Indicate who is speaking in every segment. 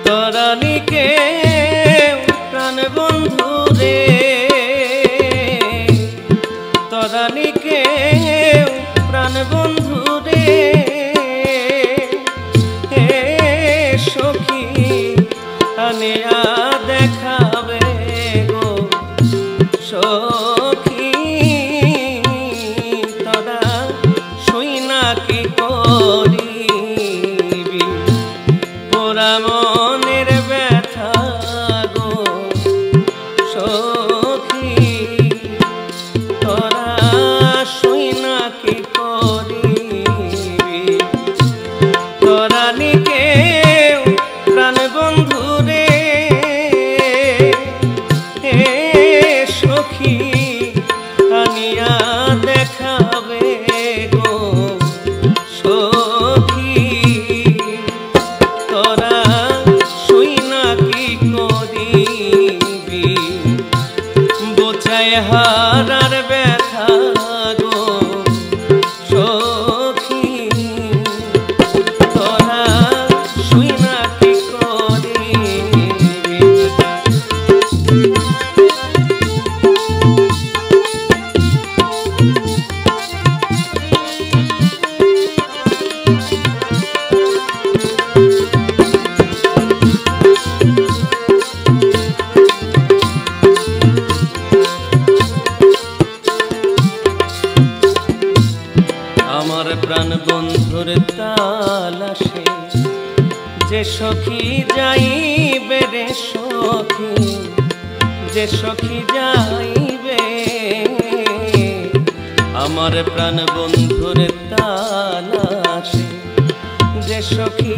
Speaker 1: তরানিকে প্রাণ বন্ধু রে, তরানিকে প্রাণ বন্ধু রে, সখী আনিয়া দেখাবে গো সখী, তোরা শুই না কি করিবি পোড়া মনের ব্যথা গো সখী, তোরা শুই না কি করিবি। তরানিকে প্রাণ বন্ধু রে, সখী আনিয়া দেখাবে গো সখী, তোরা শুই না কি করিবি বোঝায় হারার ব্যথা গো সখী, তোরা শুই না কি করিবি। আমার প্রাণ বন্ধুর তালাশে যে সখী যাইবে রে সখী, যে সখী যাইবে, আমার প্রাণ বন্ধুর তালাশে যে সখী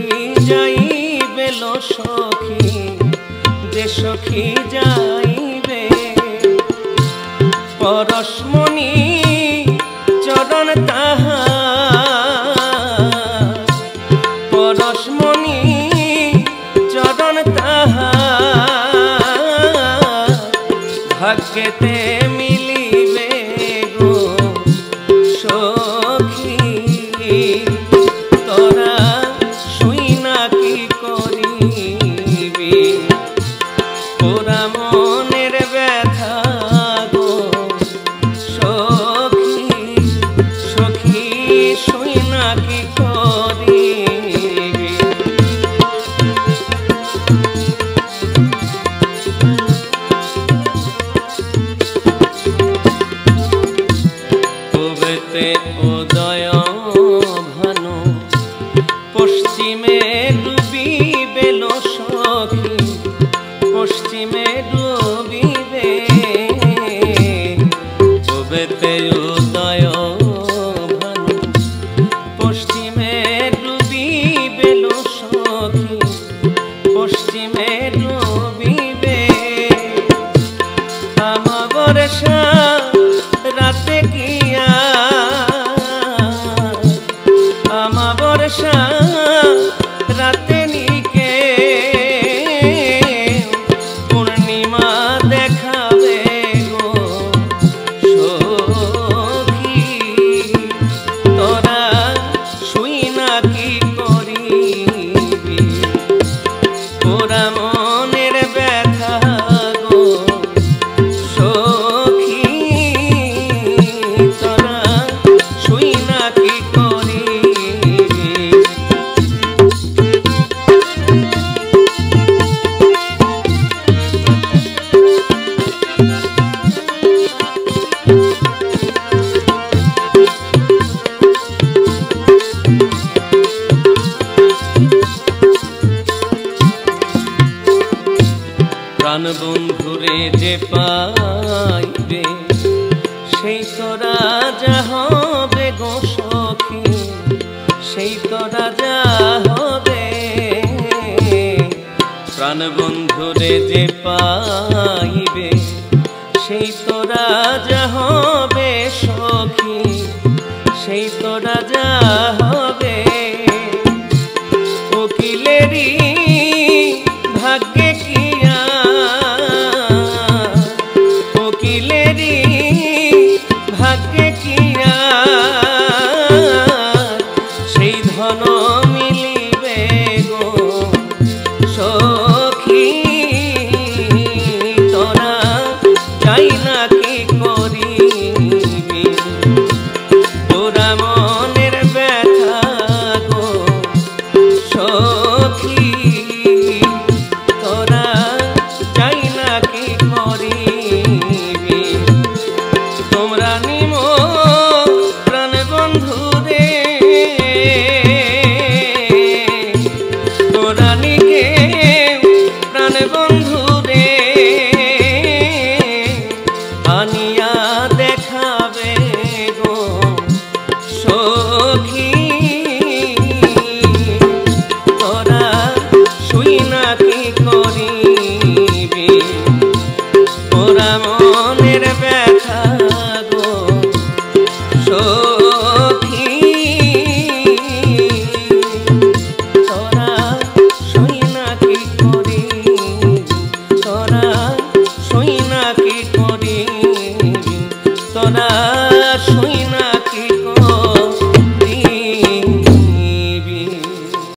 Speaker 1: যাইবে লো সখী, যে সখী যাইবে, পরশমণি চরণ তাহার, পরশমণি চরণ তাহার, ভাগ্যেতে মিলিবে গো সখী, তোরা শুই না কি করিবি পোড়া মনের ব্যথা গো সখী, সখী শুই না কি করিবি। পূবেতে উদয় ভানু, পশ্চিমে ডুবিবে লো সখী, পশ্চিমে ডুবিবে, পূবেতে উদয় ভানু, পশ্চিমে ডুবিবে লো সখী, পশ্চিমে ডুবিবে, আমাবর্ষা রাতে গিয়া, আমাবর্ষা রাতে নিকে পূর্ণিমা দেখাবে গো সখী, তোরা শুই না কি করিবি পোড়া মনের ব্যথা গো সখী, তোরা শুই না কি করিবি। প্রাণ বন্ধুরে যে পাইবে সেই তো রাজা হবে গো সখী, সেই তো রাজা হবে, প্রাণ বন্ধুরে যে পাইবে সেই তো রাজা হবে সখী, সেই তো রাজা হবে, উকিলেরই